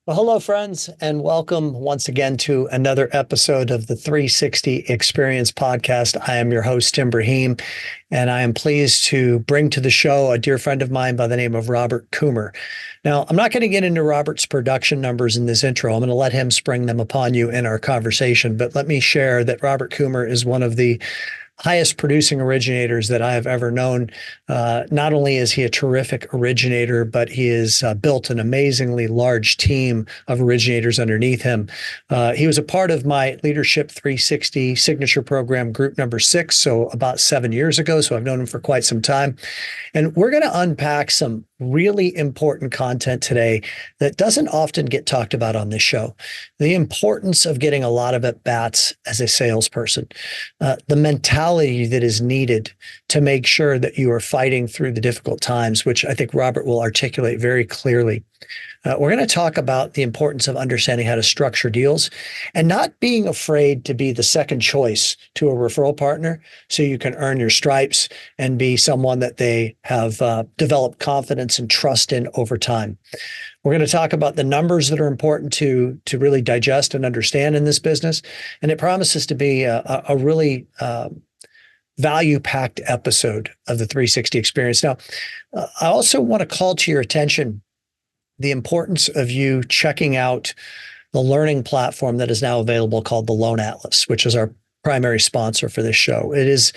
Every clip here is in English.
Well, hello, friends, and welcome once again to another episode of the 360 Experience podcast. I am your host, Tim Braheem, and I am pleased to bring to the show a dear friend of mine by the name of Robert Coomer. Now, I'm not going to get into Robert's production numbers in this intro. I'm going to let him spring them upon you in our conversation, but let me share that Robert Coomer is one of the highest producing originators that I have ever known. Not only is he a terrific originator, but he has built an amazingly large team of originators underneath him. He was a part of my Leadership 360 signature program, group number 6, so about 7 years ago. So I've known him for quite some time. And we're going to unpack some really important content today that doesn't often get talked about on this show. The importance of getting a lot of at-bats as a salesperson, the mentality that is needed to make sure that you are fighting through the difficult times, which I think Robert will articulate very clearly. We're going to talk about the importance of understanding how to structure deals and not being afraid to be the second choice to a referral partner so you can earn your stripes and be someone that they have developed confidence and trust in over time. We're going to talk about the numbers that are important to really digest and understand in this business. And it promises to be a really value-packed episode of the 360 Experience. Now, I also want to call to your attention the importance of you checking out the learning platform that is now available called the Loan Atlas, which is our primary sponsor for this show. It is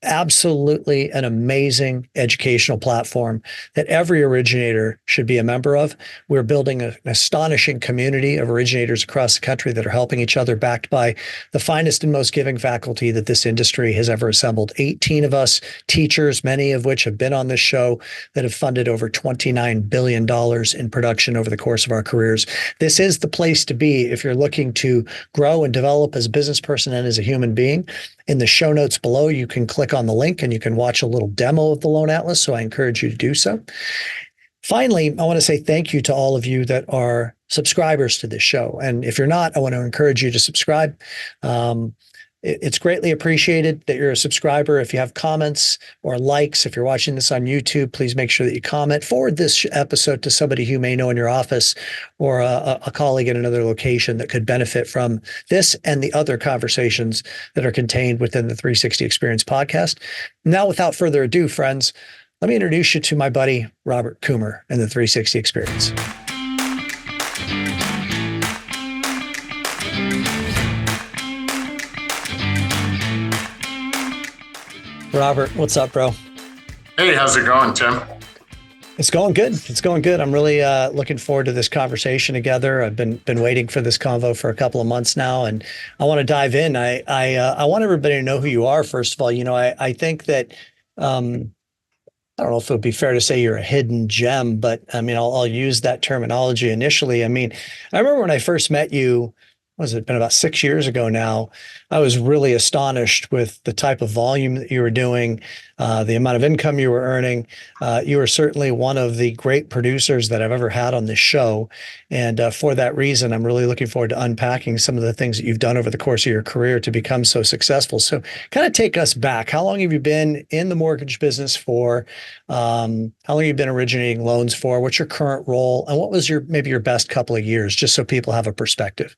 absolutely an amazing educational platform that every originator should be a member of. We're building an astonishing community of originators across the country that are helping each other, backed by the finest and most giving faculty that this industry has ever assembled. 18 of us teachers, many of which have been on this show, that have funded over $29 billion in production over the course of our careers. This is the place to be if you're looking to grow and develop as a business person and as a human being. In the show notes below, you can click on the link and you can watch a little demo of the Loan Atlas. So I encourage you to do so. Finally, I want to say thank you to all of you that are subscribers to this show. And if you're not, I want to encourage you to subscribe. It's greatly appreciated that you're a subscriber. If you have comments or likes, if you're watching this on YouTube, please make sure that you comment. Forward this episode to somebody who may know in your office or a colleague in another location that could benefit from this and the other conversations that are contained within the 360 Experience podcast. Now, without further ado, friends, let me introduce you to my buddy, Robert Coomer and the 360 Experience. Robert, what's up, bro? Hey, how's it going, Tim? It's going good. It's going good. I'm really looking forward to this conversation together. I've been waiting for this convo for a couple of months now, and I want to dive in. I want everybody to know who you are. First of all, I think that I don't know if it would be fair to say you're a hidden gem, but I mean, I'll use that terminology initially. I mean, I remember when I first met you. Was it been about 6 years ago now? I was really astonished with the type of volume that you were doing, the amount of income you were earning. You were certainly one of the great producers that I've ever had on this show. And for that reason, I'm really looking forward to unpacking some of the things that you've done over the course of your career to become so successful. So kind of take us back. How long have you been in the mortgage business for? How long have you been originating loans for? What's your current role? And what was maybe your best couple of years, just so people have a perspective?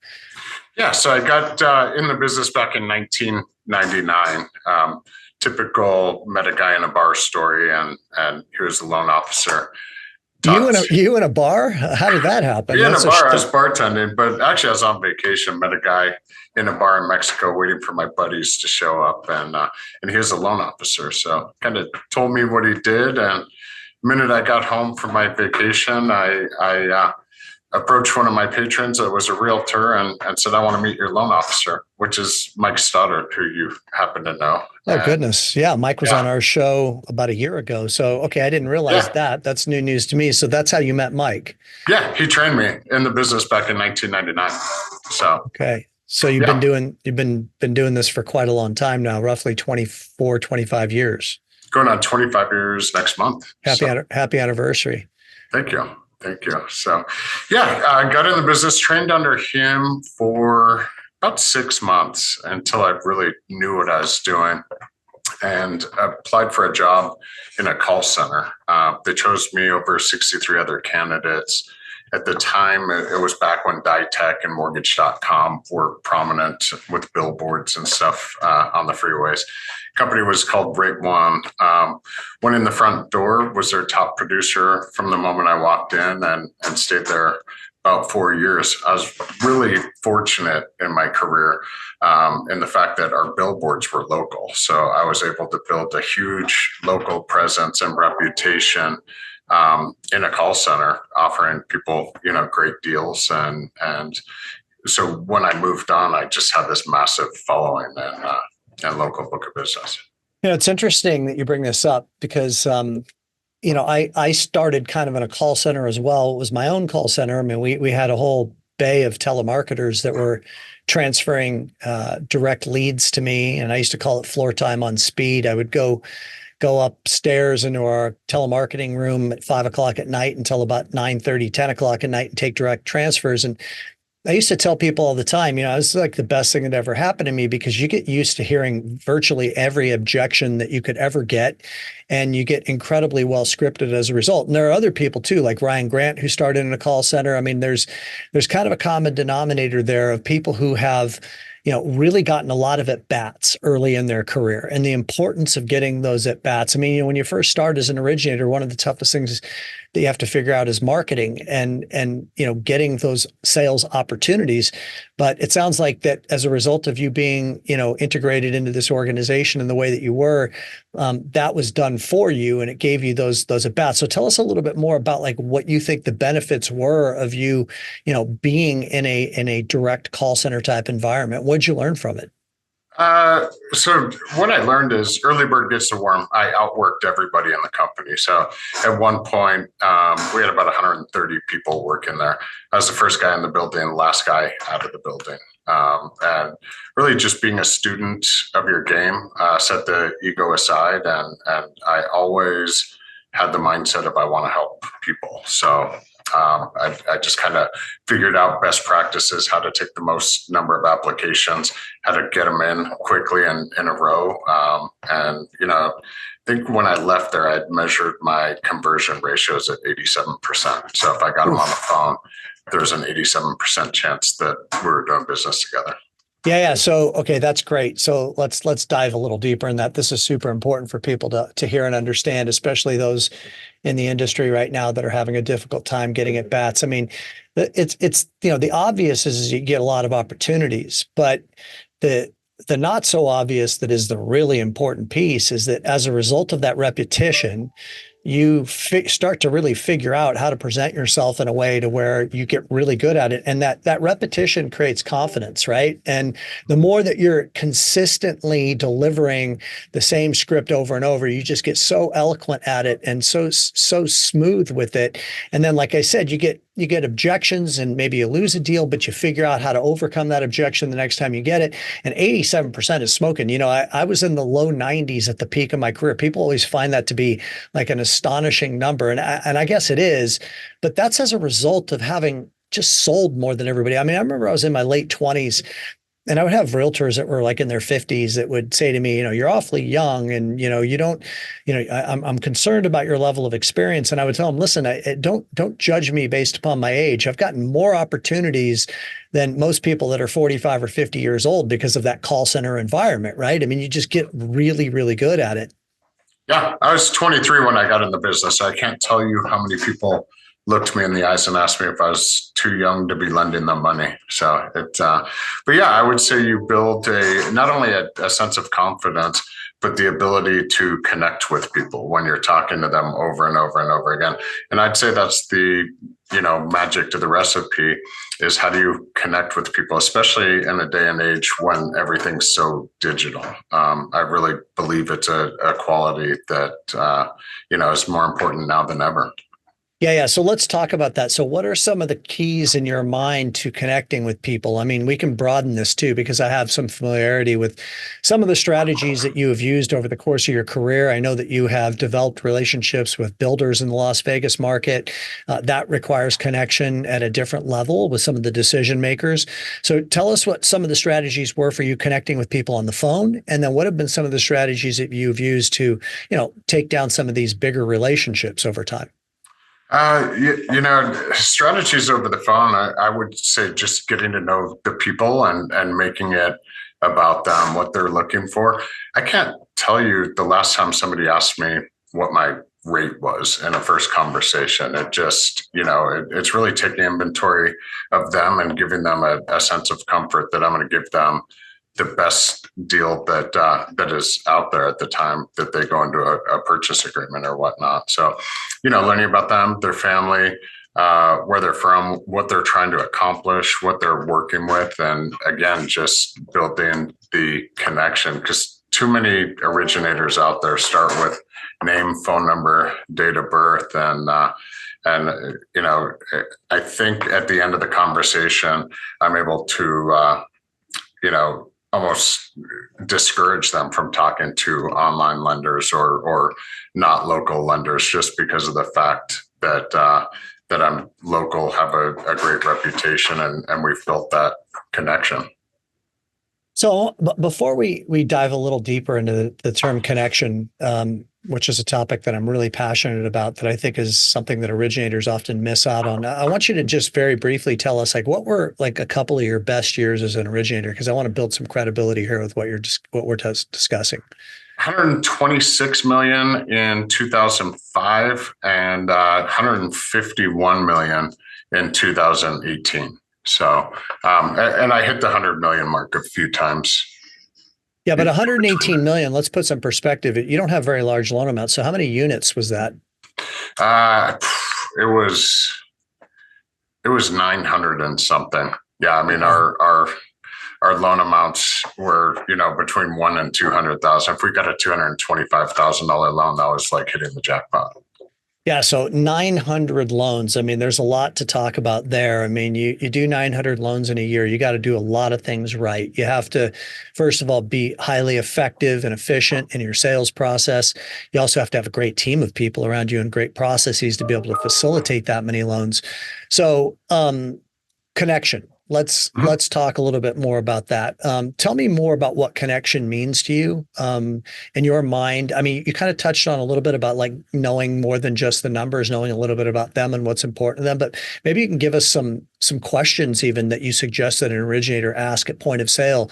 Yeah, so I got in the business back in 1999. Typical met a guy in a bar story, and he was a loan officer. You in a bar? How did that happen? Yeah, in a bar. I was bartending, but actually I was on vacation. Met a guy in a bar in Mexico, waiting for my buddies to show up, and he was a loan officer. So kind of told me what he did, and the minute I got home from my vacation, I approached one of my patrons that was a realtor and said, I want to meet your loan officer, which is Mike Stoddard, who you happen to know. Oh, goodness. Yeah. Mike was on our show about a year ago. So, okay. I didn't realize that. That's new news to me. So that's how you met Mike. Yeah. He trained me in the business back in 1999. So, okay. So you've been doing this for quite a long time now, roughly 24, 25 years. Going on 25 years next month. Happy anniversary. Thank you. So, I got in the business, trained under him for about 6 months until I really knew what I was doing, and applied for a job in a call center. They chose me over 63 other candidates. At the time, it was back when DieTech and Mortgage.com were prominent with billboards and stuff on the freeways. Company was called Rate One. Went in the front door, was their top producer from the moment I walked in, and stayed there about 4 years. I was really fortunate in my career in the fact that our billboards were local. So I was able to build a huge local presence and reputation in a call center, offering people, great deals. And so when I moved on, I just had this massive following and local book of business. It's interesting that you bring this up because I started kind of in a call center as well. It was my own call center. I mean, we had a whole bay of telemarketers that were transferring direct leads to me, and I used to call it floor time on speed. I would go upstairs into our telemarketing room at 5 o'clock at night until about 9:30, 10 o'clock at night and take direct transfers. And I used to tell people all the time, it was like the best thing that ever happened to me because you get used to hearing virtually every objection that you could ever get. And you get incredibly well scripted as a result. And there are other people too, like Ryan Grant, who started in a call center. I mean, there's kind of a common denominator there of people who have, really gotten a lot of at-bats early in their career and the importance of getting those at-bats. I mean, when you first start as an originator, one of the toughest things that you have to figure out is marketing and getting those sales opportunities. But it sounds like that as a result of you being, integrated into this organization in the way that you were, that was done for you and it gave you those at-bats. So tell us a little bit more about like what you think the benefits were of you, being in a direct call center type environment. What'd you learn from it? So what I learned is early bird gets the worm. I outworked everybody in the company. So at one point, we had about 130 people working there. I was the first guy in the building, the last guy out of the building. And really just being a student of your game, set the ego aside. And I always had the mindset of I want to help people. So I just kind of figured out best practices, how to take the most number of applications, how to get them in quickly and in a row. And, I think when I left there, I'd measured my conversion ratios at 87%. So if I got them on the phone, there's an 87% chance that we were doing business together. Yeah. So, okay, that's great. So let's dive a little deeper in that. This is super important for people to hear and understand, especially those in the industry right now that are having a difficult time getting at bats. I mean, it's the obvious is you get a lot of opportunities, but the not so obvious that is the really important piece is that as a result of that repetition, you start to really figure out how to present yourself in a way to where you get really good at it. And that repetition creates confidence, right? And the more that you're consistently delivering the same script over and over, you just get so eloquent at it and so smooth with it. And then, like I said, you get objections and maybe you lose a deal, but you figure out how to overcome that objection the next time you get it. And 87% is smoking. I was in the low 90s at the peak of my career. People always find that to be like an astonishing number. And I guess it is, but that's as a result of having just sold more than everybody. I mean, I remember I was in my late 20s and I would have realtors that were like in their 50s that would say to me, you're awfully young and, you don't, I'm concerned about your level of experience. And I would tell them, listen, don't judge me based upon my age. I've gotten more opportunities than most people that are 45 or 50 years old because of that call center environment, right? I mean, you just get really, really good at it. Yeah, I was 23 when I got in the business. I can't tell you how many people looked me in the eyes and asked me if I was too young to be lending them money. So but yeah, I would say you build not only a sense of confidence, but the ability to connect with people when you're talking to them over and over and over again. And I'd say that's the, magic to the recipe is how do you connect with people, especially in a day and age when everything's so digital. I really believe it's a quality that, is more important now than ever. Yeah. So let's talk about that. So what are some of the keys in your mind to connecting with people? I mean, we can broaden this too, because I have some familiarity with some of the strategies that you have used over the course of your career. I know that you have developed relationships with builders in the Las Vegas market. That requires connection at a different level with some of the decision makers. So tell us what some of the strategies were for you connecting with people on the phone. And then what have been some of the strategies that you've used to, take down some of these bigger relationships over time? Strategies over the phone, I would say just getting to know the people and making it about them, what they're looking for. I can't tell you the last time somebody asked me what my rate was in a first conversation. It just, it's really taking inventory of them and giving them a sense of comfort that I'm going to give them the best deal that is out there at the time that they go into a purchase agreement or whatnot. So, learning about them, their family, where they're from, what they're trying to accomplish, what they're working with, and again, just building the connection, because too many originators out there start with name, phone number, date of birth, and I think at the end of the conversation, I'm able to almost discourage them from talking to online lenders or not local lenders, just because of the fact that I'm local, have a great reputation, and we've built that connection. So before we dive a little deeper into the term connection, which is a topic that I'm really passionate about, that I think is something that originators often miss out on, I want you to just very briefly tell us, like, what were like a couple of your best years as an originator, because I want to build some credibility here with what we're discussing. 126 million in 2005 and 151 million in 2018. So, and I hit the 100 million mark a few times. Yeah, but 118 million, let's put some perspective. You don't have very large loan amounts. So how many units was that? It was 900 and something. Yeah. I mean, our loan amounts were, between 1 and 200,000. If we got a $225,000 loan, that was like hitting the jackpot. Yeah. So 900 loans. I mean, there's a lot to talk about there. I mean, you do 900 loans in a year. You got to do a lot of things right. You have to, first of all, be highly effective and efficient in your sales process. You also have to have a great team of people around you and great processes to be able to facilitate that many loans. So, connection. Let's talk a little bit more about that. Tell me more about what connection means to you, in your mind. I mean, you kind of touched on a little bit about like knowing more than just the numbers, knowing a little bit about them and what's important to them. But maybe you can give us some questions even that you suggest that an originator ask at point of sale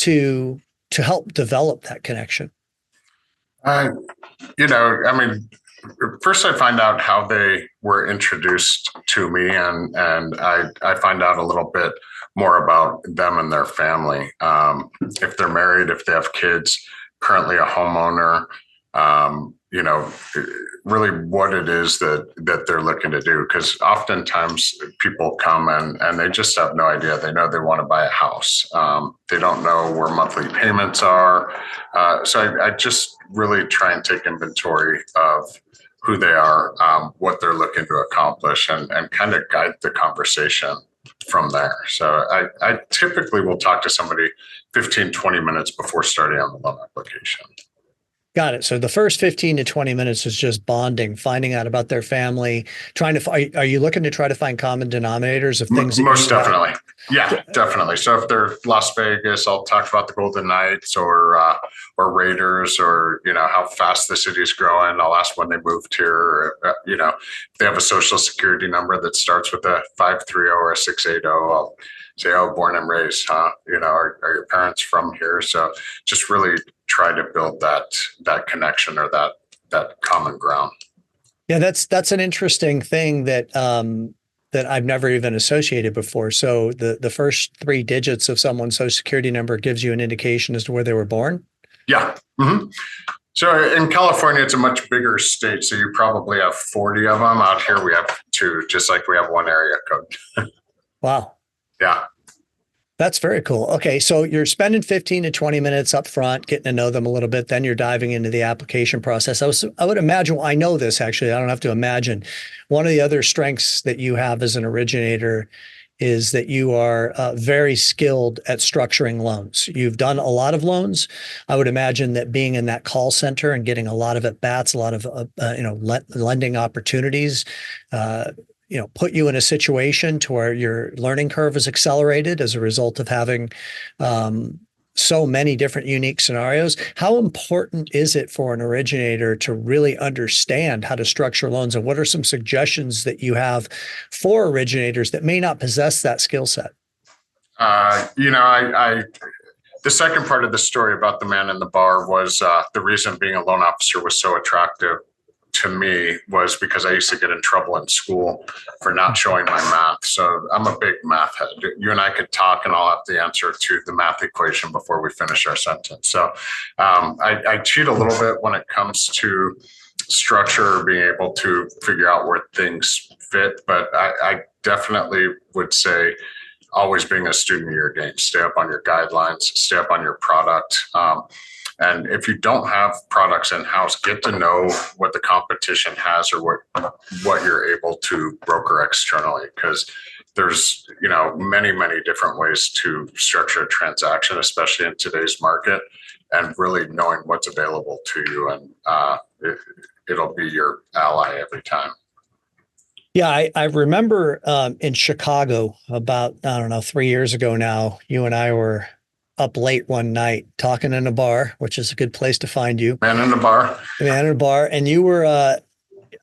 to help develop that connection. First, I find out how they were introduced to me, and I find out a little bit more about them and their family. If they're married, if they have kids, currently a homeowner, really what it is that they're looking to do. Because oftentimes people come and they just have no idea. They know they want to buy a house. They don't know where monthly payments are. So I just really try and take inventory of who they are, what they're looking to accomplish, and kind of guide the conversation from there. So I typically will talk to somebody 15, 20 minutes before starting on the loan application. Got it. So the first 15 to 20 minutes is just bonding, finding out about their family, trying to are you looking to try to find common denominators of things? Most definitely. Yeah, definitely. So if they're Las Vegas, I'll talk about the Golden Knights or Raiders, or, how fast the city is growing. I'll ask when they moved here. If they have a social security number that starts with a 530 or a 680, I'll say, oh, born and raised, huh? Are your parents from here? So just really try to build that connection or that common ground. Yeah, that's an interesting thing that that I've never even associated before. So the first 3 digits of someone's social security number gives you an indication as to where they were born? Yeah. Mm-hmm. So in California, it's a much bigger state. So you probably have 40 of them. Out here, we have 2, just like we have 1 area code. Wow. Yeah. That's very cool. Okay. So you're spending 15 to 20 minutes up front, getting to know them a little bit. Then you're diving into the application process. I would imagine, I know this actually, I don't have to imagine. One of the other strengths that you have as an originator is that you are very skilled at structuring loans. You've done a lot of loans. I would imagine that being in that call center and getting a lot of at-bats, a lot of lending opportunities, put you in a situation to where your learning curve is accelerated as a result of having so many different unique scenarios. How important is it for an originator to really understand how to structure loans? And what are some suggestions that you have for originators that may not possess that skill set? The second part of the story about the man in the bar was the reason being a loan officer was so attractive to me was because I used to get in trouble in school for not showing my math. So I'm a big math head. You and I could talk and I'll have the answer to the math equation before we finish our sentence. So I cheat a little bit when it comes to structure, being able to figure out where things fit. But I definitely would say always being a student of your game, stay up on your guidelines, stay up on your product. And if you don't have products in-house, get to know what the competition has or what you're able to broker externally, because there's many different ways to structure a transaction, especially in today's market, and really knowing what's available to you, and it'll be your ally every time. Yeah, I remember in Chicago about, 3 years ago now, you and I were up late one night talking in a bar, which is a good place to find you. Man in a bar. And you were,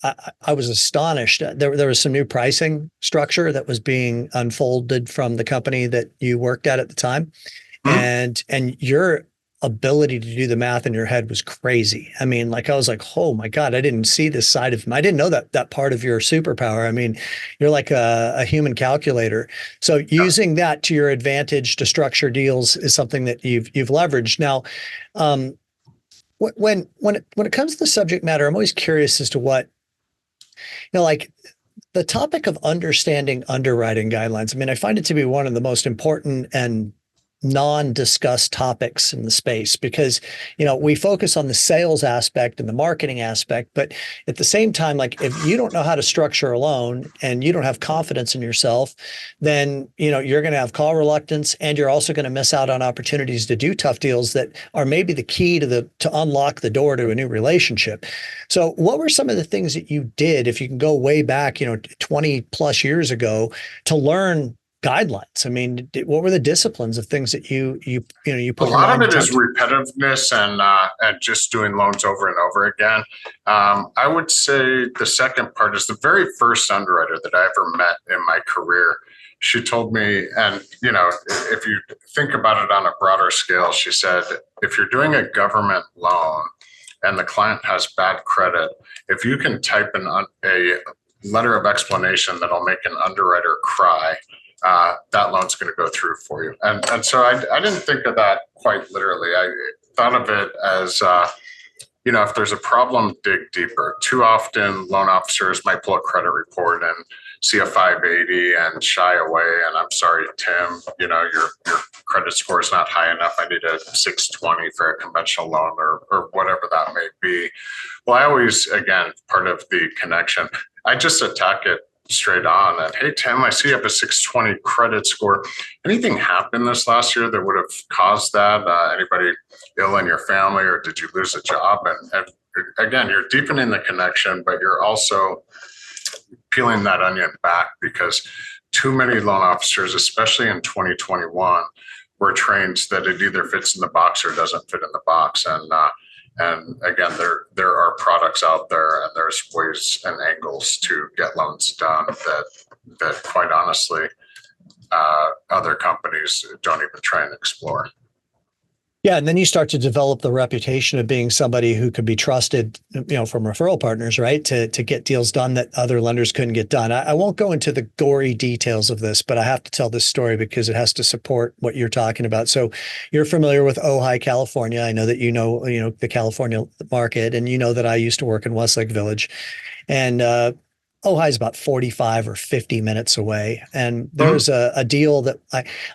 I was astonished. There was some new pricing structure that was being unfolded from the company that you worked at the time. Mm-hmm. And your ability to do the math in your head was crazy. I mean, I was like, oh my God, I didn't see this side of him. I didn't know that part of your superpower. I mean, you're like a human calculator. So using that to your advantage to structure deals is something that you've leveraged. Now, when it comes to the subject matter, I'm always curious as to what, the topic of understanding underwriting guidelines. I mean, I find it to be one of the most important and non-discussed topics in the space because, we focus on the sales aspect and the marketing aspect, but at the same time, if you don't know how to structure a loan and you don't have confidence in yourself, then, you're going to have call reluctance, and you're also going to miss out on opportunities to do tough deals that are maybe the key to unlock the door to a new relationship. So what were some of the things that you did, if you can go way back, 20 plus years ago, to learn guidelines? I mean, what were the disciplines of things that you put? A lot of it is repetitiveness and just doing loans over and over again. I would say the second part is the very first underwriter that I ever met in my career. She told me, and if you think about it on a broader scale, she said, if you're doing a government loan and the client has bad credit, if you can type a letter of explanation that'll make an underwriter cry, that loan's going to go through for you. And so I didn't think of that quite literally. I thought of it as, if there's a problem, dig deeper. Too often loan officers might pull a credit report and see a 580 and shy away. And I'm sorry, Tim, your credit score is not high enough. I need a 620 for a conventional loan or whatever that may be. Well, I always, again, part of the connection, I just attack it straight on. And hey, Tim, I see you have a 620 credit score. Anything happened this last year that would have caused that? Anybody ill in your family, or did you lose a job? And again, you're deepening the connection, but you're also peeling that onion back, because too many loan officers, especially in 2021, were trained that it either fits in the box or doesn't fit in the box. And again, there are products out there, and there's ways and angles to get loans done that quite honestly, other companies don't even try and explore. Yeah, and then you start to develop the reputation of being somebody who could be trusted, from referral partners, right, to get deals done that other lenders couldn't get done. I won't go into the gory details of this, but I have to tell this story because it has to support what you're talking about. So you're familiar with Ojai, California. I know that you know the California market, and you know that I used to work in Westlake Village, and Ojai is about 45 or 50 minutes away. And there's a deal that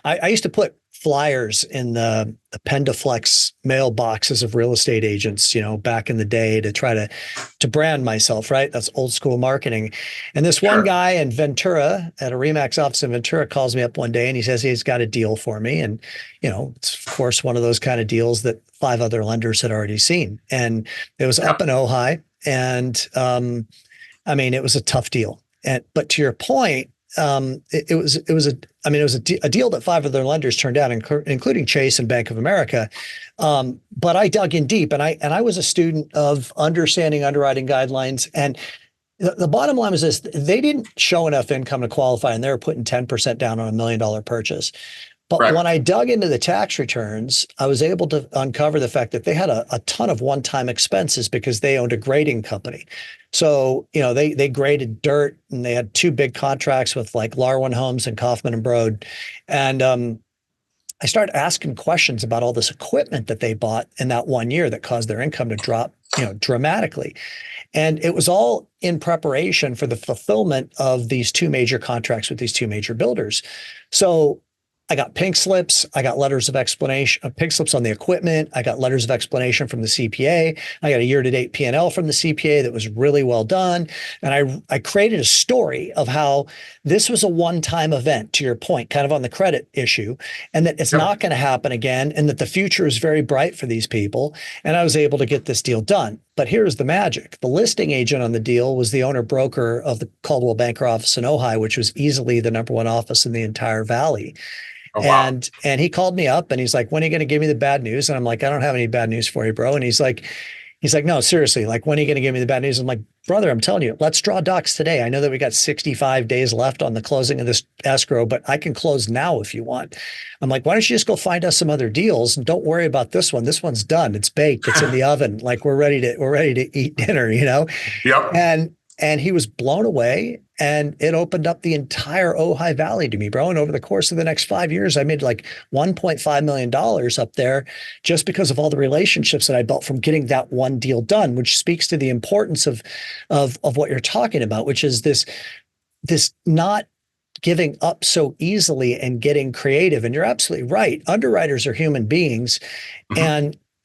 I used to put flyers in the Pendaflex mailboxes of real estate agents, back in the day to try to brand myself, right? That's old school marketing. And this one guy in Ventura at a RE/MAX office in Ventura calls me up one day and he says he's got a deal for me. And, it's of course one of those kind of deals that 5 other lenders had already seen. And it was up in Ojai. And it was a tough deal. But to your point, it was a deal that five other lenders turned down, including Chase and Bank of America. But I dug in deep, and I was a student of understanding underwriting guidelines. And the bottom line was this: they didn't show enough income to qualify, and they were putting 10% down on $1 million purchase. But Right. when I dug into the tax returns, I was able to uncover the fact that they had a ton of one-time expenses because they owned a grading company. So, they graded dirt, and they had two big contracts with like Larwin Homes and Kaufman and Broad. And I started asking questions about all this equipment that they bought in that 1 year that caused their income to drop, dramatically. And it was all in preparation for the fulfillment of these two major contracts with these two major builders. So I got pink slips. I got letters of explanation, pink slips on the equipment. I got letters of explanation from the CPA. I got a year-to-date P&L from the CPA that was really well done. And I created a story of how this was a one-time event, to your point, kind of on the credit issue, and that it's not going to happen again, and that the future is very bright for these people. And I was able to get this deal done. But here's the magic. The listing agent on the deal was the owner broker of the Caldwell Banker office in Ojai, which was easily the number one office in the entire valley. Oh, wow. And he called me up and he's like, "When are you going to give me the bad news?" And I'm like, "I don't have any bad news for you, bro." And he's like, "No, seriously, like, when are you going to give me the bad news?" I'm like, "Brother, I'm telling you, let's draw docs today. I know that we got 65 days left on the closing of this escrow, but I can close now if you want." I'm like, "Why don't you just go find us some other deals and don't worry about this one. This one's done. It's baked. It's in the oven. Like, we're ready to eat dinner, Yep. And he was blown away, and it opened up the entire Ojai Valley to me, bro. And over the course of the next 5 years, I made like $1.5 million up there just because of all the relationships that I built from getting that one deal done, which speaks to the importance of what you're talking about, which is this not giving up so easily and getting creative. And you're absolutely right. Underwriters are human beings, Mhm.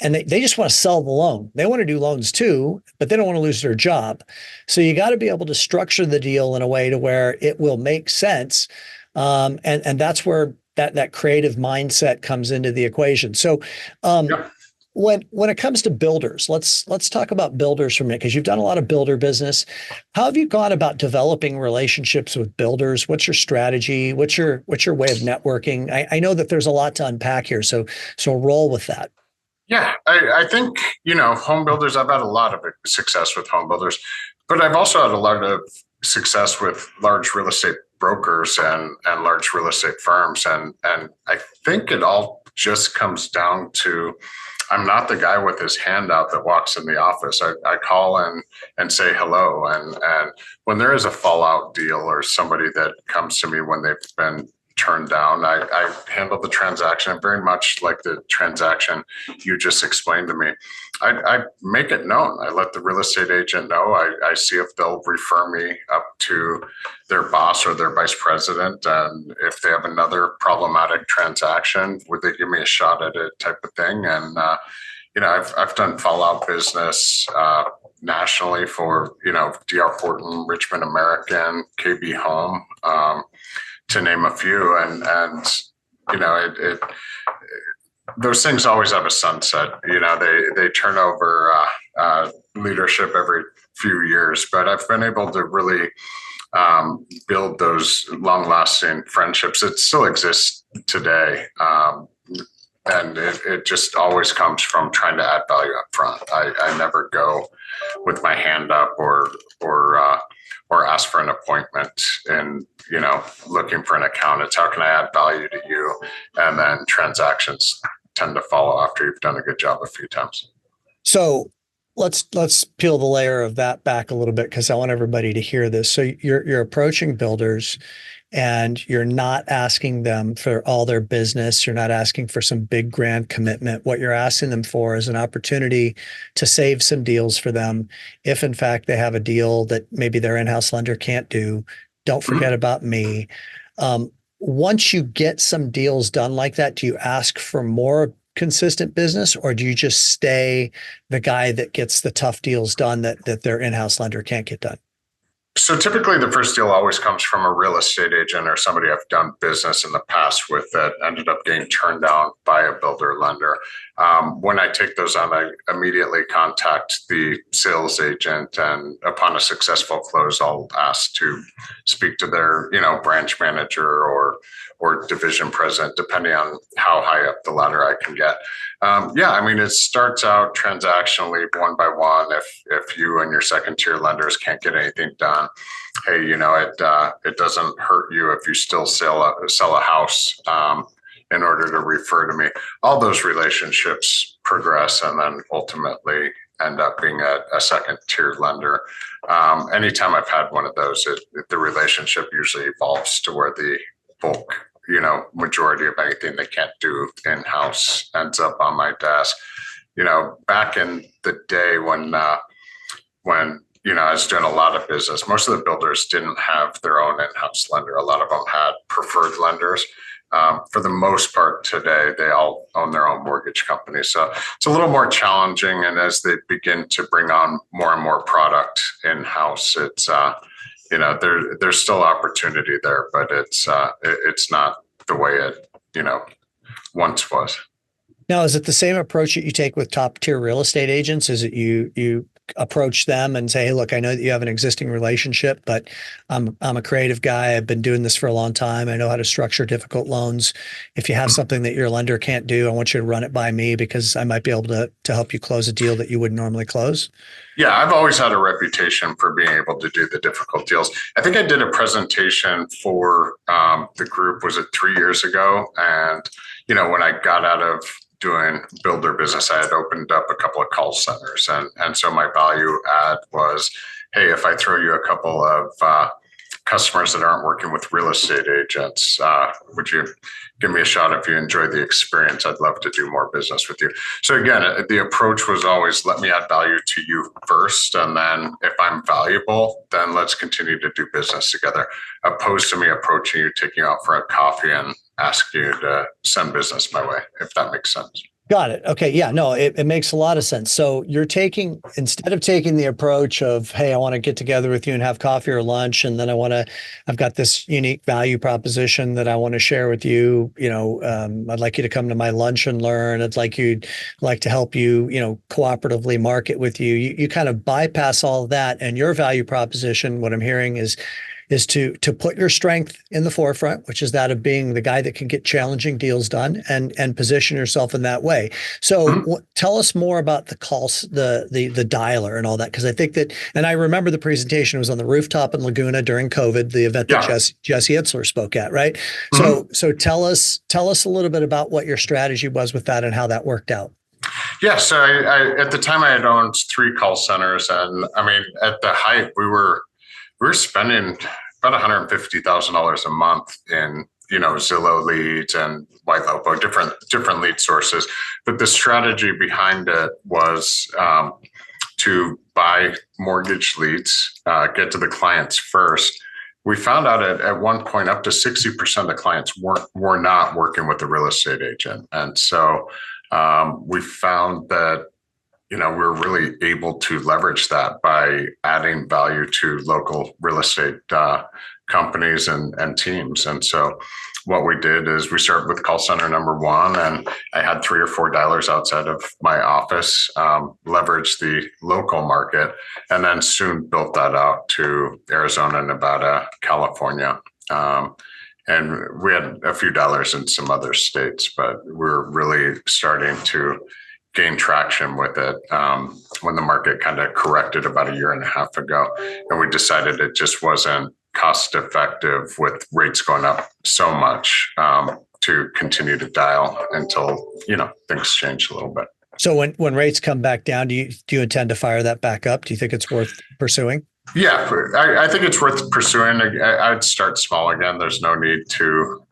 and they just want to sell the loan. They want to do loans too, but they don't want to lose their job. So you got to be able to structure the deal in a way to where it will make sense. And that's where that creative mindset comes into the equation. So Yep. when it comes to builders, let's talk about builders for a minute, because you've done a lot of builder business. How have you gone about developing relationships with builders? What's your strategy? What's your way of networking? I know that there's a lot to unpack here, so roll with that. Yeah, I think, home builders, I've had a lot of success with home builders, but I've also had a lot of success with large real estate brokers and large real estate firms. And I think it all just comes down to, I'm not the guy with his hand out that walks in the office. I call in and say hello. And when there is a fallout deal or somebody that comes to me when they've been turned down, I handle the transaction very much like the transaction you just explained to me. I make it known. I let the real estate agent know. I see if they'll refer me up to their boss or their vice president. And if they have another problematic transaction, would they give me a shot at it, type of thing. And, I've done fallout business nationally for, DR Horton, Richmond American, KB Home, to name a few. And those things always have a sunset. They turn over leadership every few years, but I've been able to really build those long-lasting friendships. It still exists today. And it just always comes from trying to add value up front. I never go with my hand up or ask for an appointment and, looking for an account. It's how can I add value to you? And then transactions tend to follow after you've done a good job a few times. So let's peel the layer of that back a little bit, because I want everybody to hear this. So you're approaching builders, and you're not asking them for all their business. You're not asking for some big grand commitment. What you're asking them for is an opportunity to save some deals for them. If in fact they have a deal that maybe their in-house lender can't do, don't forget about me. Once you get some deals done like that, do you ask for more consistent business, or do you just stay the guy that gets the tough deals done that their in-house lender can't get done? So typically the first deal always comes from a real estate agent or somebody I've done business in the past with that ended up getting turned down by a builder lender. When I take those on, I immediately contact the sales agent, and upon a successful close, I'll ask to speak to their, branch manager or division president, depending on how high up the ladder I can get. It starts out transactionally one by one. If you and your second tier lenders can't get anything done, hey, it doesn't hurt you if you still sell a house in order to refer to me. All those relationships progress and then ultimately end up being a second tier lender. Anytime I've had one of those, the relationship usually evolves to where the bulk, majority of anything they can't do in-house ends up on my desk. Back in the day when I was doing a lot of business, most of the builders didn't have their own in-house lender. A lot of them had preferred lenders. For the most part today, they all own their own mortgage company. So it's a little more challenging. And as they begin to bring on more and more product in-house, it's, there's still opportunity there, but it's not the way it, once was. Now, is it the same approach that you take with top tier real estate agents? Is it you approach them and say, hey, look, I know that you have an existing relationship, but I'm a creative guy. I've been doing this for a long time. I know how to structure difficult loans. If you have something that your lender can't do, I want you to run it by me because I might be able to help you close a deal that you wouldn't normally close? Yeah, I've always had a reputation for being able to do the difficult deals. I think I did a presentation for the group, was it 3 years ago? And, when I got out of doing builder business, I had opened up a couple of call centers. And so my value add was, hey, if I throw you a couple of customers that aren't working with real estate agents, would you give me a shot if you enjoy the experience? I'd love to do more business with you. So again, the approach was always, let me add value to you first. And then if I'm valuable, then let's continue to do business together, opposed to me approaching you, taking you out for a coffee and ask you to send business my way, if that makes sense. Got it. Okay. Yeah, no, it makes a lot of sense. So you're instead of taking the approach of, hey, I want to get together with you and have coffee or lunch, and then I've got this unique value proposition that I want to share with you. I'd like you to come to my lunch and learn. I'd like to help you, cooperatively market with you. You kind of bypass all of that, and your value proposition, what I'm hearing is to put your strength in the forefront, which is that of being the guy that can get challenging deals done and position yourself in that way. So tell us more about the calls, the dialer and all that, because I think that, and I remember the presentation was on the rooftop in Laguna during COVID, the event that Jesse Itzler spoke at, right? So tell us a little bit about what your strategy was with that and how that worked out. Yeah, so I at the time I had owned 3 call centers, and at the height we were spending about $150,000 a month in, Zillow leads and White Lopo, different lead sources. But the strategy behind it was to buy mortgage leads, get to the clients first. We found out at one point up to 60% of the clients were not working with the real estate agent. And so we found that we're really able to leverage that by adding value to local real estate companies and teams. And so what we did is we started with call center number 1, and I had 3 or 4 dialers outside of my office, leveraged the local market, and then soon built that out to Arizona, Nevada, California. And we had a few dialers in some other states, but we're really starting to gain traction with it when the market kind of corrected about 1.5 years ago. And we decided it just wasn't cost effective with rates going up so much to continue to dial until, things change a little bit. So when rates come back down, do you intend to fire that back up? Do you think it's worth pursuing? Yeah, I think it's worth pursuing. I'd start small again. There's no need to,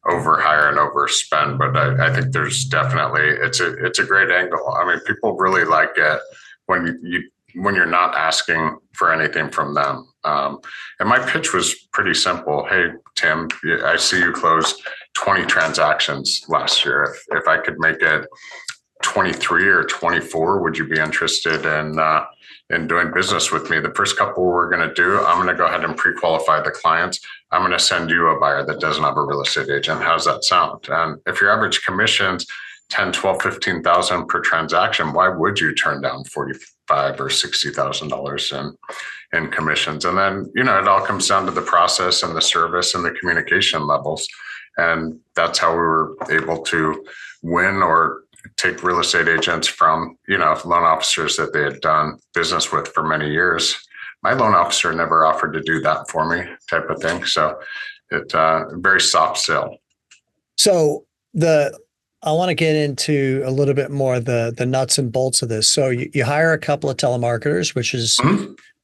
overhire and overspend, but I think there's definitely, it's a great angle. People really like it when you're not asking for anything from them. And my pitch was pretty simple. Hey, Tim, I see you closed 20 transactions last year. If I could make it 23 or 24, would you be interested in in doing business with me. The first couple we're going to do, I'm going to go ahead and pre-qualify the clients. I'm going to send you a buyer that doesn't have a real estate agent. How's that sound? And if your average commission's 10, 12, 15,000 per transaction, why would you turn down 45 or $60,000 in commissions? And then, it all comes down to the process and the service and the communication levels. And that's how we were able to win or take real estate agents from, loan officers that they had done business with for many years. My loan officer never offered to do that for me, type of thing. So it very soft sell. So I want to get into a little bit more the nuts and bolts of this. So you hire a couple of telemarketers, which is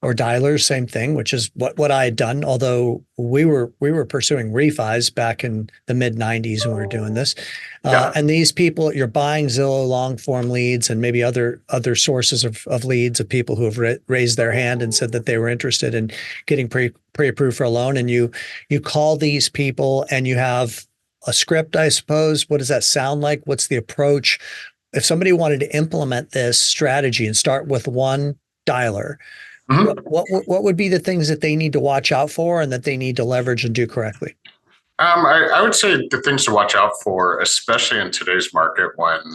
or dialers, same thing, which is what I had done. Although we were pursuing refis back in the mid 90s when we were doing this. And these people, you're buying Zillow long form leads and maybe other sources of leads of people who have raised their hand and said that they were interested in getting pre-approved for a loan. And you call these people and you have a script, I suppose. What does that sound like? What's the approach? If somebody wanted to implement this strategy and start with one dialer, what would be the things that they need to watch out for and that they need to leverage and do correctly? I would say the things to watch out for, especially in today's market when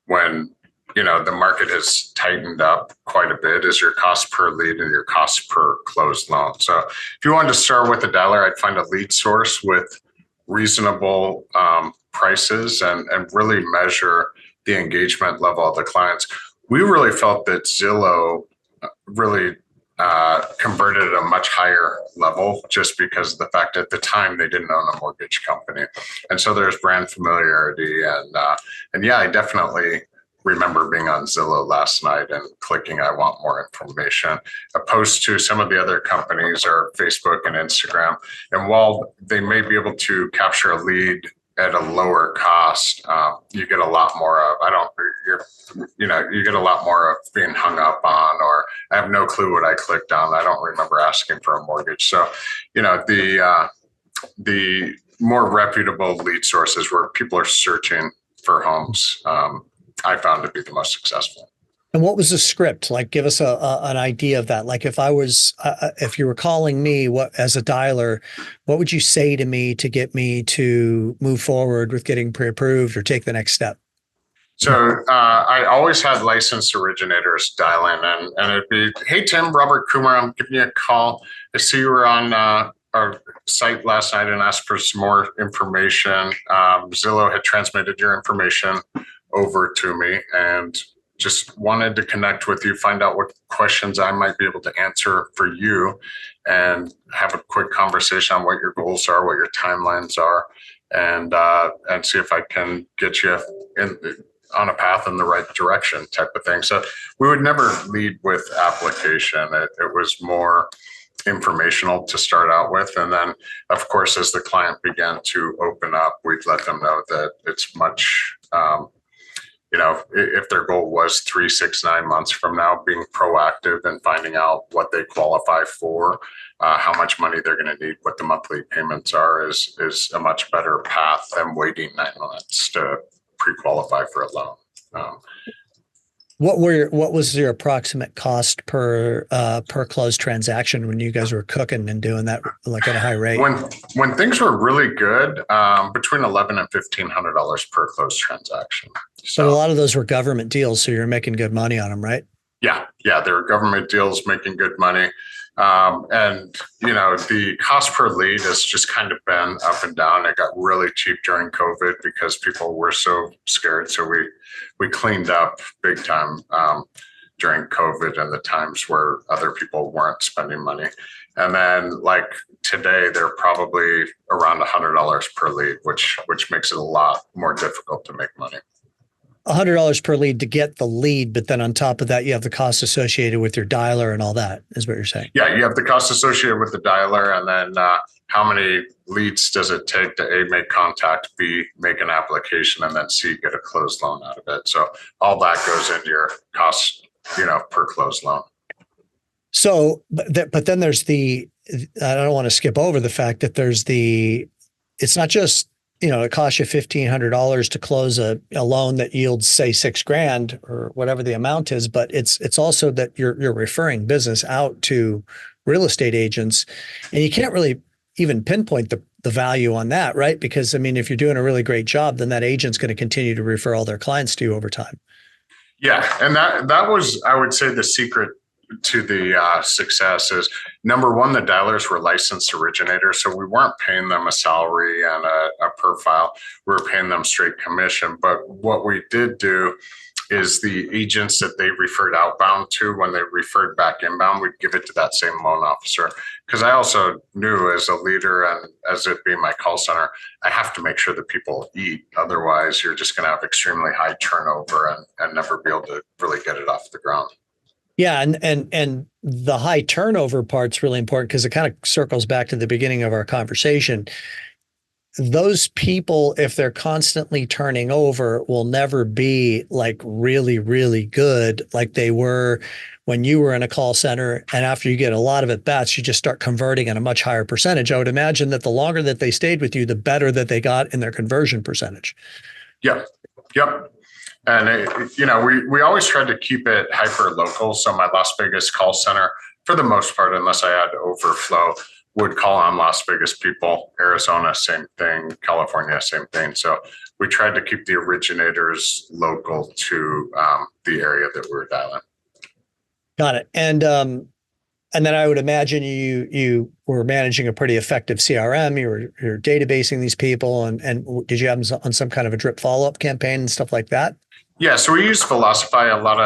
the market has tightened up quite a bit, is your cost per lead and your cost per closed loan. So if you wanted to start with a dialer, I'd find a lead source with reasonable prices and really measure the engagement level of the clients. We really felt that Zillow really converted at a much higher level just because of the fact at the time they didn't own a mortgage company. And so there's brand familiarity. And yeah, I definitely remember being on Zillow last night and clicking, I want more information, opposed to some of the other companies or Facebook and Instagram. And while they may be able to capture a lead at a lower cost, you get a lot more of, you get a lot more of being hung up on, or I have no clue what I clicked on. I don't remember asking for a mortgage. So, the more reputable lead sources where people are searching for homes, I found to be the most successful. And what was the script? Like, give us an idea of that. Like, if you were calling me as a dialer, what would you say to me to get me to move forward with getting pre-approved or take the next step? So I always had licensed originators dialing, and it'd be, hey, Tim, Robert Coomer, I'm giving you a call. I see you were on our site last night and asked for some more information. Zillow had transmitted your information over to me and just wanted to connect with you, find out what questions I might be able to answer for you, and have a quick conversation on what your goals are, what your timelines are, and see if I can get you on a path in the right direction, type of thing. So we would never lead with application. It was more informational to start out with. And then, of course, as the client began to open up, we'd let them know that it's much, if their goal was 3, 6, 9 months from now, being proactive and finding out what they qualify for, how much money they're going to need, what the monthly payments are, is a much better path than waiting 9 months to pre-qualify for a loan. What was your approximate cost per closed transaction when you guys were cooking and doing that like at a high rate? When things were really good, between $1,100 and $1,500 per closed transaction. So a lot of those were government deals, so you're making good money on them, right? Yeah, they were government deals making good money. And the cost per lead has just kind of been up and down. It got really cheap during COVID because people were so scared. So we cleaned up big time during COVID and the times where other people weren't spending money. And then like today, they're probably around $100 per lead, which makes it a lot more difficult to make money. $100 per lead to get the lead, but then on top of that, you have the cost associated with your dialer and all that, is what you're saying. Yeah, you have the cost associated with the dialer, and then how many leads does it take to A, make contact, B, make an application, and then C, get a closed loan out of it. So all that goes into your cost, per closed loan. So, but then there's I don't want to skip over the fact that it's not just it costs you $1,500 to close a loan that yields, say, $6,000 or whatever the amount is. But it's also that you're referring business out to real estate agents, and you can't really even pinpoint the value on that, right? Because I mean, if you're doing a really great job, then that agent's going to continue to refer all their clients to you over time. Yeah, and that was, I would say, the secret to the success is, number one, the dialers were licensed originators, so we weren't paying them a salary and a profile. We were paying them straight commission. But what we did do is the agents that they referred outbound to, when they referred back inbound, we'd give it to that same loan officer. Because I also knew, as a leader and as it being my call center, I have to make sure that people eat. Otherwise, you're just going to have extremely high turnover and never be able to really get it off the ground. Yeah, and the high turnover part's really important, because it kind of circles back to the beginning of our conversation. Those people, if they're constantly turning over, will never be like really, really good like they were when you were in a call center. And after you get a lot of at-bats, you just start converting at a much higher percentage. I would imagine that the longer that they stayed with you, the better that they got in their conversion percentage. Yep. And we always tried to keep it hyper local. So my Las Vegas call center, for the most part, unless I had overflow, would call on Las Vegas people. Arizona, same thing. California, same thing. So we tried to keep the originators local to the area that we were dialing. Got it. And then I would imagine you were managing a pretty effective CRM. You're databasing these people, and did you have them on some kind of a drip follow-up campaign and stuff like that? Yeah, so we use Velocify. A lot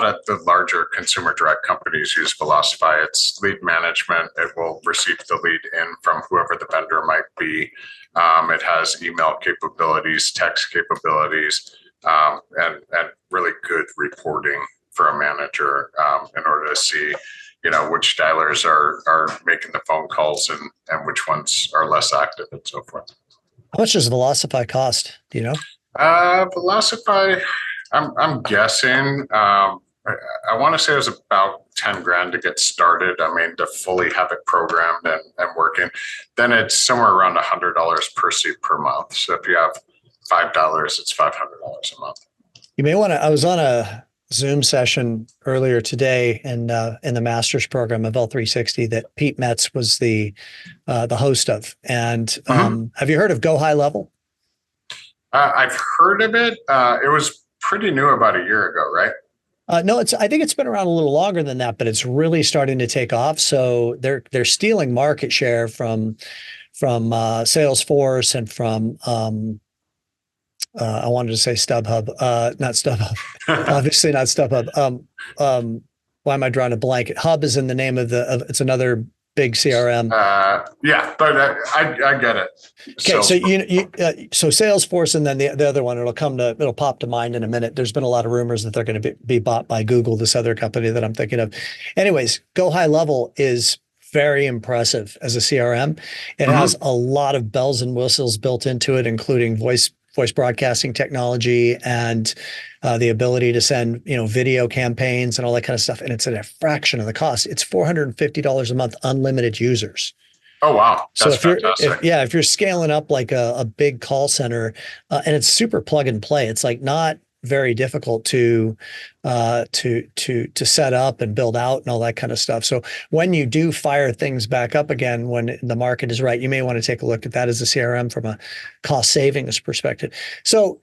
of the larger consumer direct companies use Velocify. It's lead management. It will receive the lead in from whoever the vendor might be. It has email capabilities, text capabilities, and really good reporting for a manager in order to see, which dialers are making the phone calls and which ones are less active and so forth. How much does Velocify cost? Do you know? Velocify, I'm guessing. I want to say it was about $10,000 to get started. I mean, to fully have it programmed and working, then it's somewhere around $100 per seat per month. So if you have $5, it's $500 a month. You may want to. I was on a Zoom session earlier today in the master's program of L360 that Pete Metz was the host of. And have you heard of Go High Level? I've heard of it. It was pretty new about a year ago, right? No, I think it's been around a little longer than that, but it's really starting to take off. So they're stealing market share from Salesforce and from I wanted to say StubHub, not StubHub, obviously not StubHub. Why am I drawing a blank? Hub is in the name of it's another big CRM. Yeah, but I get it. Okay, so Salesforce, and then the other one, it'll pop to mind in a minute. There's been a lot of rumors that they're going to be bought by Google, this other company that I'm thinking of. Anyways, Go High Level is very impressive as a CRM. It has a lot of bells and whistles built into it, including voice broadcasting technology and the ability to send, video campaigns and all that kind of stuff. And it's at a fraction of the cost. It's $450 a month, unlimited users. Oh, wow. That's fantastic. If you're scaling up like a big call center, and it's super plug and play, it's like not very difficult to set up and build out and all that kind of stuff. So when you do fire things back up again, when the market is right, you may want to take a look at that as a CRM from a cost savings perspective. So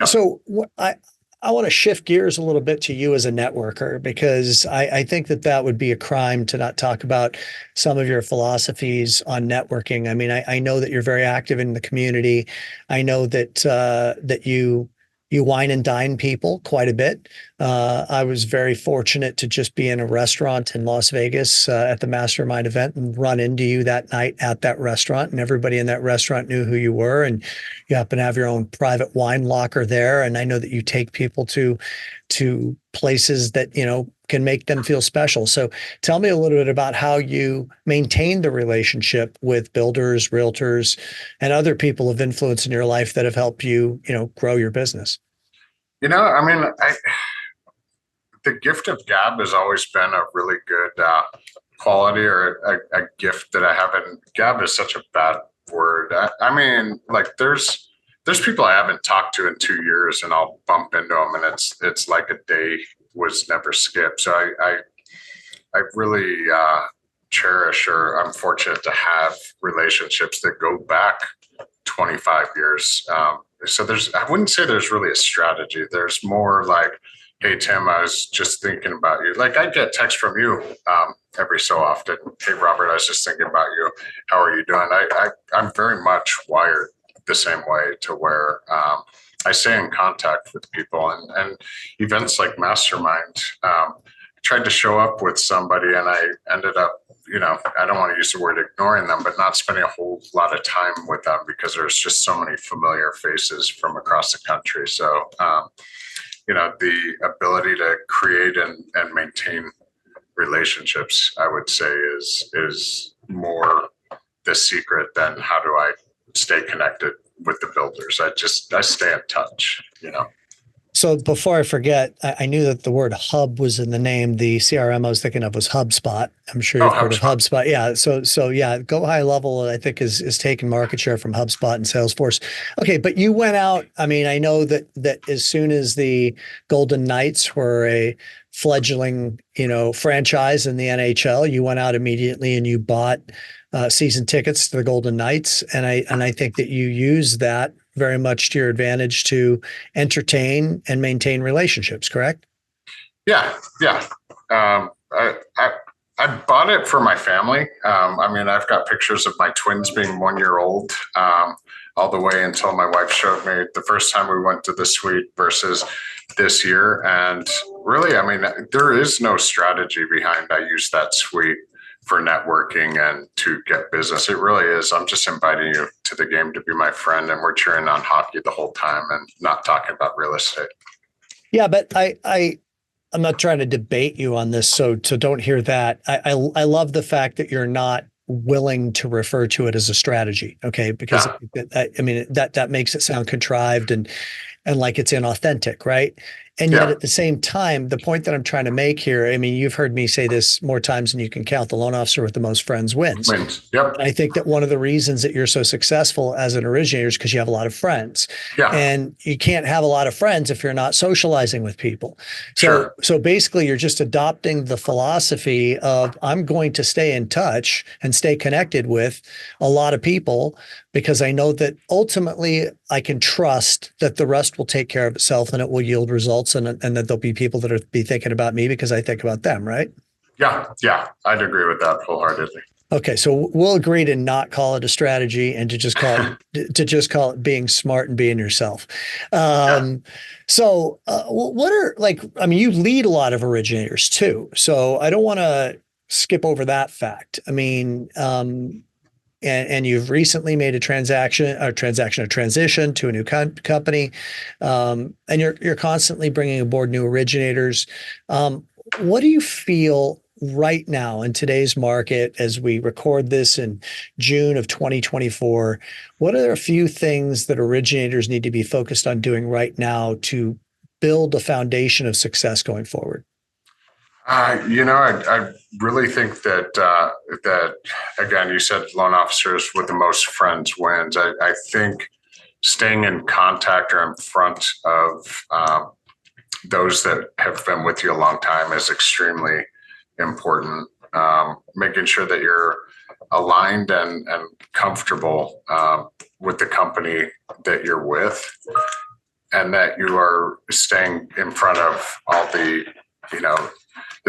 I want to shift gears a little bit to you as a networker, because I think that would be a crime to not talk about some of your philosophies on networking. I mean, I know that you're very active in the community. I know that you wine and dine people quite a bit. I was very fortunate to just be in a restaurant in Las Vegas at the Mastermind event and run into you that night at that restaurant, and everybody in that restaurant knew who you were, and you happen to have your own private wine locker there. And I know that you take people to places that, can make them feel special. So tell me a little bit about how you maintain the relationship with builders, realtors, and other people of influence in your life that have helped you, grow your business. The gift of gab has always been a really good quality, or a gift that I have. And gab is such a bad word. There's there's people I haven't talked to in 2 years, and I'll bump into them, and it's like a day was never skipped. So I really cherish, or I'm fortunate to have relationships that go back 25 years. So I wouldn't say there's really a strategy. There's more like, hey, Tim, I was just thinking about you. Like I get texts from you every so often. Hey, Robert, I was just thinking about you. How are you doing? I'm very much wired the same way, to where I stay in contact with people, and events like Mastermind. Tried to show up with somebody, and I ended up, I don't want to use the word ignoring them, but not spending a whole lot of time with them because there's just so many familiar faces from across the country. So, the ability to create and maintain relationships, I would say, is more the secret than how do I stay connected with the builders. I stay in touch. So before I forget, I knew that the word hub was in the name. The CRM I was thinking of was HubSpot. I'm sure you've heard of HubSpot. Yeah. So yeah, Go High Level, I think is taking market share from HubSpot and Salesforce. Okay. But you went out. I mean, I know that as soon as the Golden Knights were a fledgling, franchise in the NHL, you went out immediately and you bought season tickets to the Golden Knights. And I think that you use that very much to your advantage to entertain and maintain relationships, correct? Yeah. I bought it for my family. I've got pictures of my twins being 1 year old, all the way until my wife showed me the first time we went to the suite versus this year. And really, there is no strategy behind I use that suite for networking and to get business. It really is. I'm just inviting you to the game to be my friend, and we're cheering on hockey the whole time and not talking about real estate. Yeah, but I'm not trying to debate you on this, so don't hear that. I love the fact that you're not willing to refer to it as a strategy, okay? Because that makes it sound contrived and like it's inauthentic, right? And yet at the same time, the point that I'm trying to make here, you've heard me say this more times than you can count, the loan officer with the most friends wins. Yep. I think that one of the reasons that you're so successful as an originator is because you have a lot of friends. Yeah. And you can't have a lot of friends if you're not socializing with people. So basically you're just adopting the philosophy of I'm going to stay in touch and stay connected with a lot of people because I know that ultimately I can trust that the rest will take care of itself and it will yield results, and that there'll be people that will be thinking about me because I think about them, right? Yeah, I'd agree with that wholeheartedly. Okay, so we'll agree to not call it a strategy and to just call it being smart and being yourself. So what are you lead a lot of originators too. So I don't want to skip over that fact. And you've recently made a transition to a new company, and you're constantly bringing aboard new originators. What do you feel right now in today's market as we record this in June of 2024? What are a few things that originators need to be focused on doing right now to build a foundation of success going forward? I really think that again, you said loan officers with the most friends wins. I think staying in contact or in front of those that have been with you a long time is extremely important. Making sure that you're aligned and comfortable with the company that you're with, and that you are staying in front of all the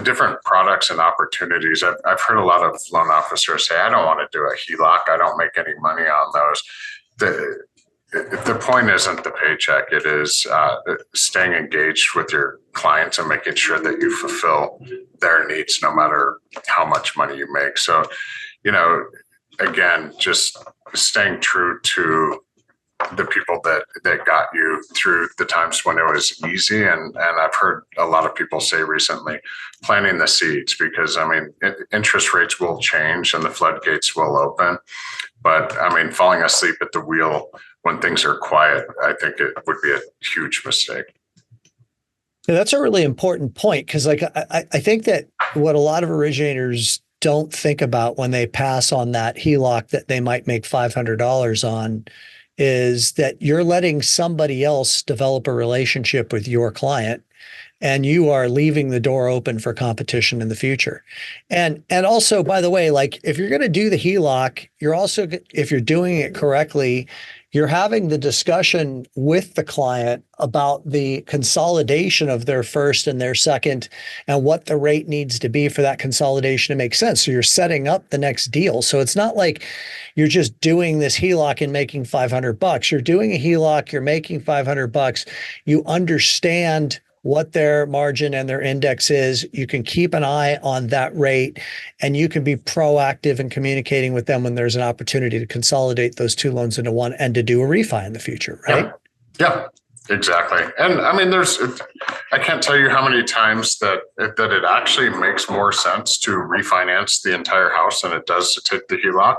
different products and opportunities. I've heard a lot of loan officers say, I don't want to do a HELOC. I don't make any money on those. The point isn't the paycheck. It is staying engaged with your clients and making sure that you fulfill their needs no matter how much money you make. So, again, just staying true to the people that got you through the times when it was easy. And I've heard a lot of people say recently, planting the seeds, because interest rates will change and the floodgates will open. But falling asleep at the wheel when things are quiet, I think it would be a huge mistake. Yeah, that's a really important point, because I think that what a lot of originators don't think about when they pass on that HELOC that they might make $500 on is that you're letting somebody else develop a relationship with your client, and you are leaving the door open for competition in the future. And also, by the way, like if you're going to do the HELOC, you're also, if you're doing it correctly, you're having the discussion with the client about the consolidation of their first and their second and what the rate needs to be for that consolidation to make sense. So you're setting up the next deal. So it's not like you're just doing this HELOC and making $500. You're doing a HELOC, you're making $500. You understand what their margin and their index is. You can keep an eye on that rate, and you can be proactive in communicating with them when there's an opportunity to consolidate those two loans into one and to do a refi in the future, right? Yeah, exactly. And I mean, I can't tell you how many times that it actually makes more sense to refinance the entire house than it does to take the HELOC,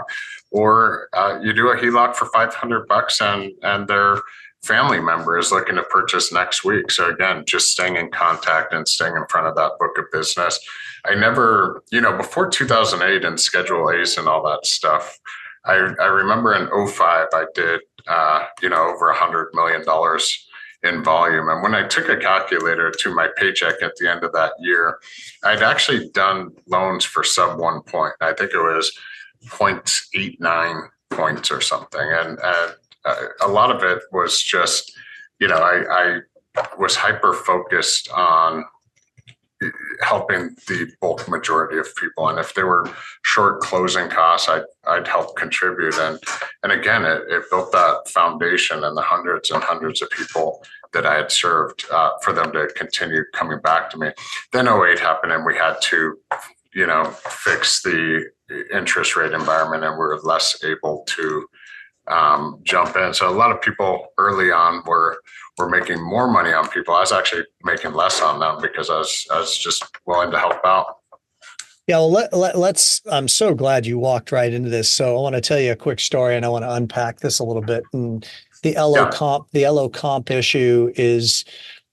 or you do a HELOC for $500 and they're family member is looking to purchase next week. So again, just staying in contact and staying in front of that book of business. I never, before 2008 and Schedule A's and all that stuff, I remember in 2005, I did, over $100 million in volume. And when I took a calculator to my paycheck at the end of that year, I'd actually done loans for sub 1 point. I think it was 0.89 points or something. And a lot of it was just, I was hyper focused on helping the bulk majority of people. And if they were short closing costs, I'd help contribute. And again, it built that foundation and the hundreds and hundreds of people that I had served for them to continue coming back to me. Then 2008 happened and we had to, fix the interest rate environment, and we were less able to jump in. So a lot of people early on were making more money on people. I was actually making less on them because I was just willing to help out. Yeah, well, let's. I'm so glad you walked right into this. So I want to tell you a quick story, and I want to unpack this a little bit. And the LO comp issue is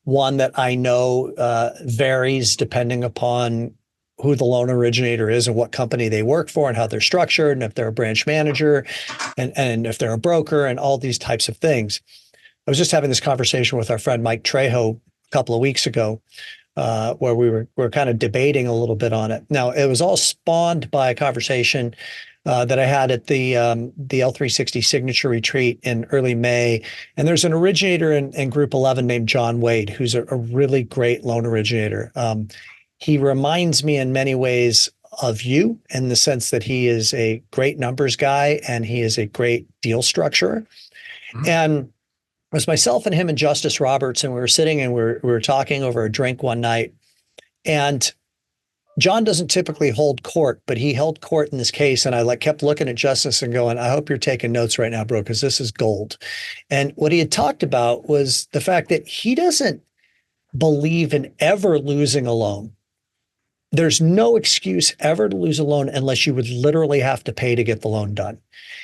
one that I know varies depending upon who the loan originator is and what company they work for and how they're structured, and if they're a branch manager and if they're a broker and all these types of things. I was just having this conversation with our friend Mike Trejo a couple of weeks ago, where we were kind of debating a little bit on it. Now, it was all spawned by a conversation that I had at the L360 Signature Retreat in early May. And there's an originator in Group 11 named John Wade, who's a really great loan originator. He reminds me in many ways of you in the sense that he is a great numbers guy and he is a great deal structurer. Mm-hmm. And it was myself and him and Justice Roberts, and we were sitting and we were talking over a drink one night. And John doesn't typically hold court, but he held court in this case. And I kept looking at Justice and going, I hope you're taking notes right now, bro, because this is gold. And what he had talked about was the fact that he doesn't believe in ever losing a loan. There's no excuse ever to lose a loan unless you would literally have to pay to get the loan done.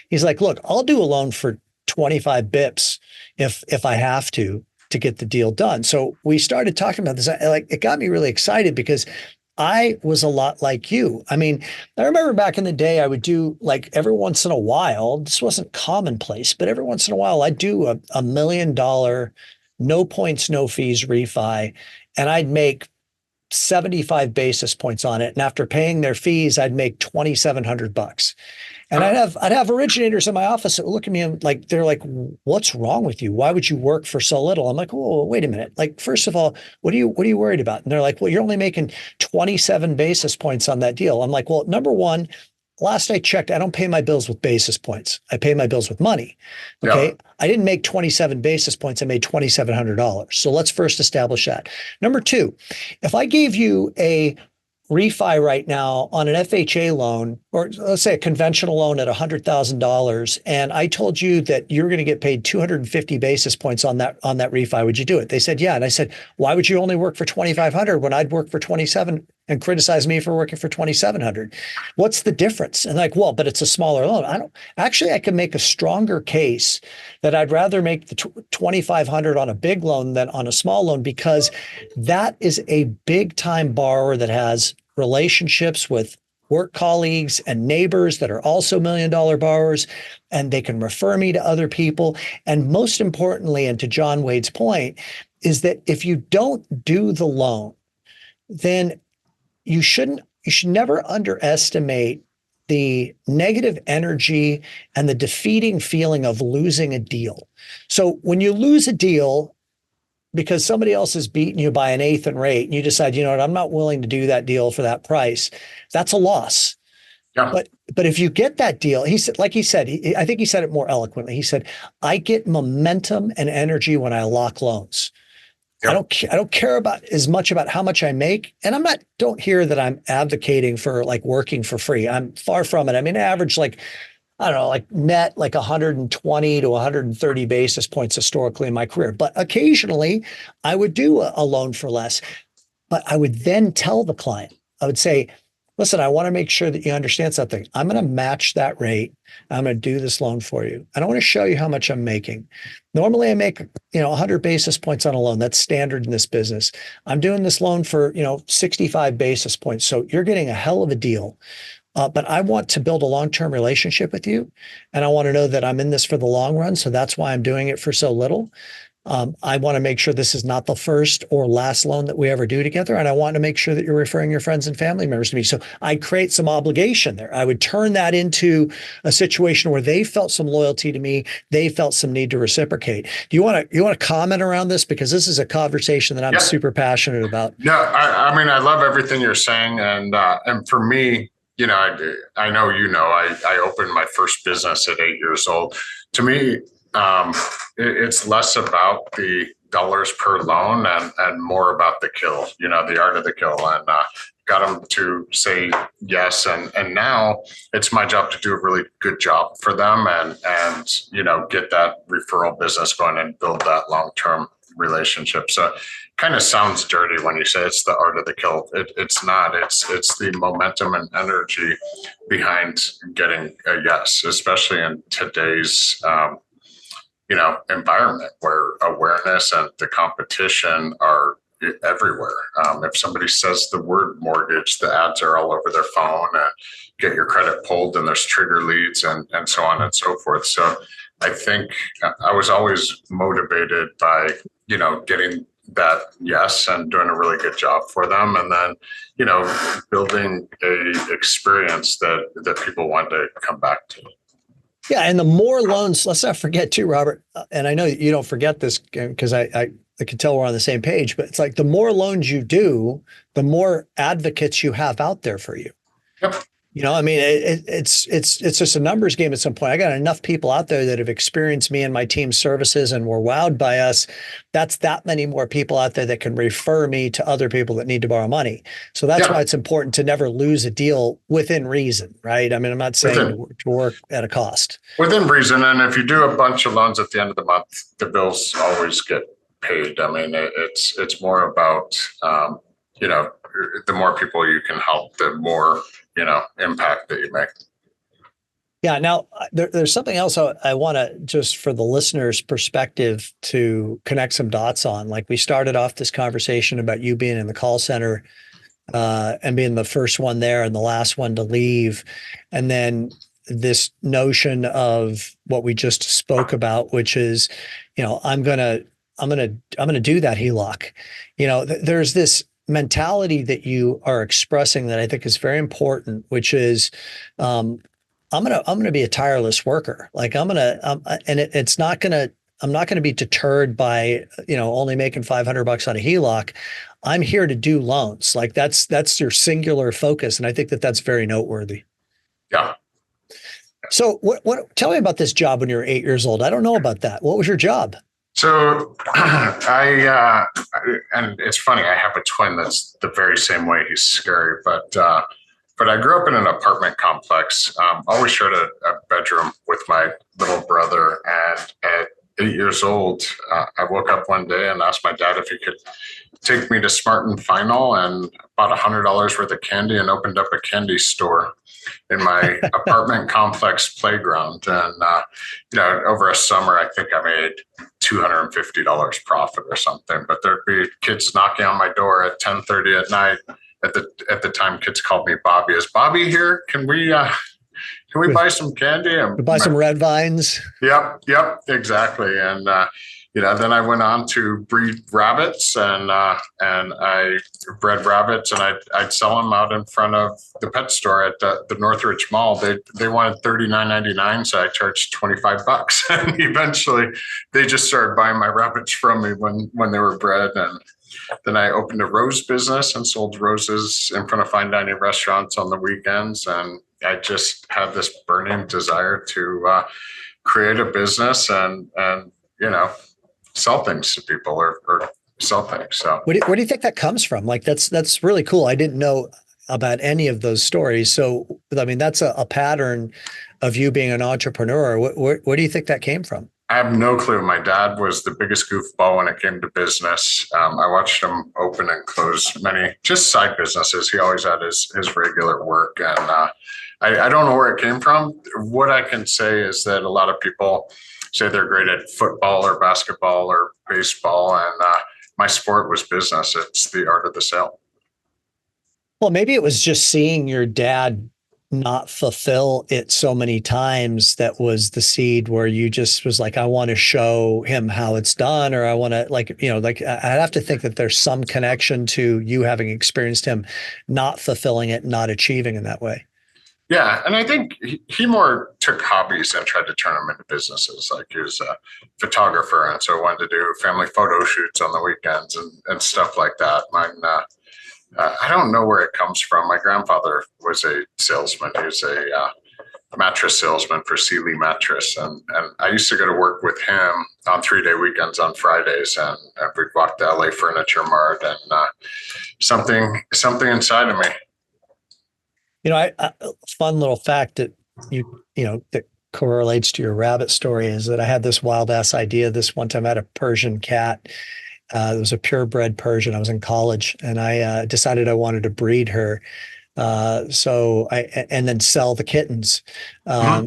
He's like, look, I'll do a loan for 25 bips if I have to get the deal done. So we started talking about this. It got me really excited because I was a lot like you. I mean, I remember back in the day, I would do every once in a while, this wasn't commonplace, but every once in a while I'd do a $1 million, no points, no fees refi, and I'd make 75 basis points on it. And after paying their fees, I'd make $2,700. And I'd have originators in my office that look at me and they're like, what's wrong with you? Why would you work for so little? I'm like, whoa, wait a minute. First of all, what are you worried about? And they're like, well, you're only making 27 basis points on that deal. I'm like, well, number one, last I checked, I don't pay my bills with basis points. I pay my bills with money. Okay. Yeah. I didn't make 27 basis points. I made $2,700. So let's first establish that. Number two, if I gave you a refi right now on an FHA loan, or let's say a conventional loan at $100,000, and I told you that you're going to get paid 250 basis points on that refi, would you do it? They said, yeah. And I said, why would you only work for 2,500 when I'd work for 27 and criticize me for working for 2,700? What's the difference? And well, but it's a smaller loan. I can make a stronger case that I'd rather make the 2,500 on a big loan than on a small loan, because that is a big time borrower that has relationships with work colleagues and neighbors that are also $1 million borrowers, and they can refer me to other people. And most importantly, and to John Wade's point, is that if you don't do the loan, then you should never underestimate the negative energy and the defeating feeling of losing a deal. So when you lose a deal because somebody else has beaten you by 1/8 in rate, and you decide, you know what, I'm not willing to do that deal for that price, that's a loss. Yeah. But if you get that deal, I think he said it more eloquently. He said, I get momentum and energy when I lock loans. Yep. I don't care about as much about how much I make. And don't hear that I'm advocating for like working for free. I'm far from it. I mean, average, like, I don't know, like net, like 120 to 130 basis points historically in my career. But occasionally I would do a loan for less, but I would then tell the client, I would say, listen, I want to make sure that you understand something. I'm going to match that rate. I'm going to do this loan for you. I don't want to show you how much I'm making. Normally I make, 100 basis points on a loan. That's standard in this business. I'm doing this loan for, 65 basis points. So you're getting a hell of a deal. But I want to build a long-term relationship with you. And I want to know that I'm in this for the long run. So that's why I'm doing it for so little. I want to make sure this is not the first or last loan that we ever do together. And I want to make sure that you're referring your friends and family members to me. So I create some obligation there. I would turn that into a situation where they felt some loyalty to me. They felt some need to reciprocate. Do you want to comment around this? Because this is a conversation that I'm super passionate about. Yeah, I mean, I love everything you're saying. And for me, I know, I opened my first business at 8 years old. To me, it's less about the dollars per loan and more about the kill, the art of the kill, and got them to say yes. And now it's my job to do a really good job for them and get that referral business going and build that long-term relationship. So it kind of sounds dirty when you say it's the art of the kill. It's not. It's the momentum and energy behind getting a yes, especially in today's environment where awareness and the competition are everywhere. If somebody says the word mortgage, the ads are all over their phone and get your credit pulled and there's trigger leads and so on and so forth. So I think I was always motivated by, getting that yes and doing a really good job for them. And then, building a experience that people want to come back to. Yeah. And the more loans, let's not forget too, Robert, and I know you don't forget this because I can tell we're on the same page, but it's like the more loans you do, the more advocates you have out there for you. Yep. I mean, it's just a numbers game at some point. I got enough people out there that have experienced me and my team's services and were wowed by us. That's that many more people out there that can refer me to other people that need to borrow money. So that's why it's important to never lose a deal within reason, right? I mean, I'm not saying to work at a cost. Within reason. And if you do a bunch of loans at the end of the month, the bills always get paid. I mean, it's more about, the more people you can help, the more impact that you make. Yeah. Now, there's something else I want to just for the listener's perspective to connect some dots on. Like we started off this conversation about you being in the call center and being the first one there and the last one to leave. And then this notion of what we just spoke about, which is, I'm going to do that HELOC. There's this mentality that you are expressing that I think is very important, which is, I'm going to be a tireless worker. Like I'm not going to be deterred by, only making $500 on a HELOC. I'm here to do loans. Like that's your singular focus. And I think that that's very noteworthy. Yeah. So tell me about this job when you were 8 years old. I don't know about that. What was your job? So and it's funny, I have a twin that's the very same way. He's scary, but I grew up in an apartment complex. Always shared a bedroom with my little brother. And at 8 years old, I woke up one day and asked my dad if he could take me to Smart and Final and bought $100 worth of candy and opened up a candy store in my apartment complex playground. And, over a summer, I think I made $250 profit or something, but there'd be kids knocking on my door at 10:30 at night at the time, kids called me Bobby. Is Bobby here? Can we buy some candy? We buy some red vines. Yep, exactly. And then I went on to breed rabbits, and I bred rabbits, and I'd sell them out in front of the pet store at the Northridge Mall. They wanted $39.99, so I charged $25. And eventually, they just started buying my rabbits from me when they were bred. And then I opened a rose business and sold roses in front of fine dining restaurants on the weekends. And I just had this burning desire to create a business and sell things to people or sell things. So where do you think that comes from? Like, that's really cool. I didn't know about any of those stories. So, I mean, that's a pattern of you being an entrepreneur. Where do you think that came from? I have no clue. My dad was the biggest goofball when it came to business. I watched him open and close many just side businesses. He always had his regular work. And I don't know where it came from. What I can say is that a lot of people say they're great at football or basketball or baseball. And my sport was business. It's the art of the sale. Well, maybe it was just seeing your dad not fulfill it so many times that was the seed where you just was like, I want to show him how it's done, or I want to I'd have to think that there's some connection to you having experienced him not fulfilling it, not achieving in that way. Yeah. And I think he more took hobbies and tried to turn them into businesses. Like, he was a photographer, and so wanted to do family photo shoots on the weekends and stuff like that. Mine, I don't know where it comes from. My grandfather was a salesman. He was a mattress salesman for Sealy Mattress. And I used to go to work with him on 3-day weekends on Fridays. And we'd walk to LA Furniture Mart, and something inside of me. Fun little fact that that correlates to your rabbit story is that I had this wild ass idea. This one time I had a Persian cat. It was a purebred Persian. I was in college, and I decided I wanted to breed her. And then sell the kittens.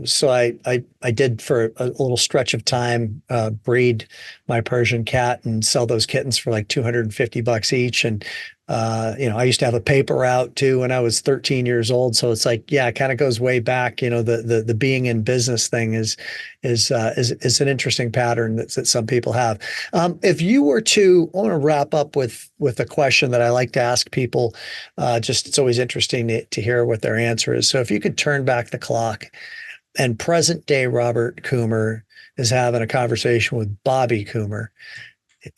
So I did for a little stretch of time, breed my Persian cat and sell those kittens for like $250 each. And, I used to have a paper route too when I was 13 years old. So it's like, yeah, it kind of goes way back. The being in business thing is an interesting pattern that some people have. If you were to, I want to wrap up with a question that I like to ask people. It's always interesting to hear what their answer is. So if you could turn back the clock, and present day Robert Coomer is having a conversation with Bobby Coomer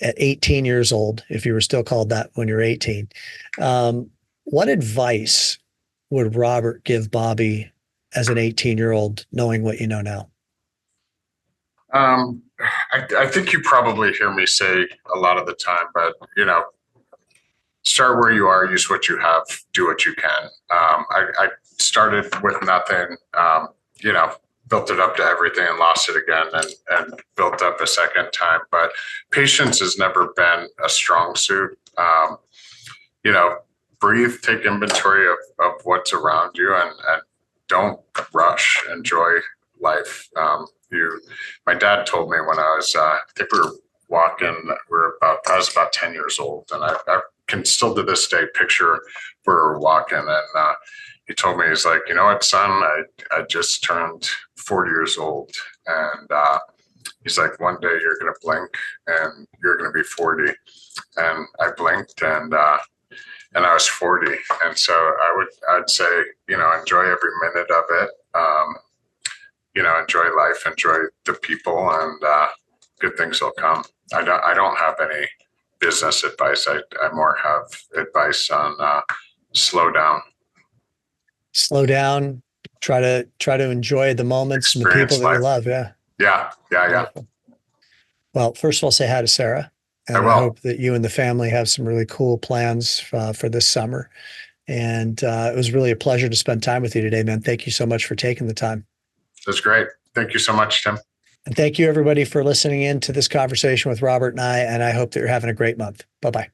at 18 years old, if you were still called that when you're 18, what advice would Robert give Bobby as an 18-year-old, knowing what you know now? I think you probably hear me say a lot of the time, but start where you are, use what you have, do what you can. I started with nothing, built it up to everything and lost it again, and built up a second time. But patience has never been a strong suit. Breathe, take inventory of what's around you, and don't rush. Enjoy life. My dad told me when I was, I think we were walking, I was about 10 years old, and I can still to this day picture where we're walking, and he told me, he's like, you know what, son, I just turned 40 years old, and he's like, one day you're going to blink and you're going to be 40. And I blinked, and I was 40. And so I'd say, enjoy every minute of it. Enjoy life, enjoy the people, and good things will come. I don't have any business advice. I more have advice on slow down. Slow down. Try to enjoy the moments and the people that you love. Yeah. Well, first of all, say hi to Sarah. And I hope that you and the family have some really cool plans for this summer. And it was really a pleasure to spend time with you today, man. Thank you so much for taking the time. That's great. Thank you so much, Tim. And thank you, everybody, for listening in to this conversation with Robert and I hope that you're having a great month. Bye-bye.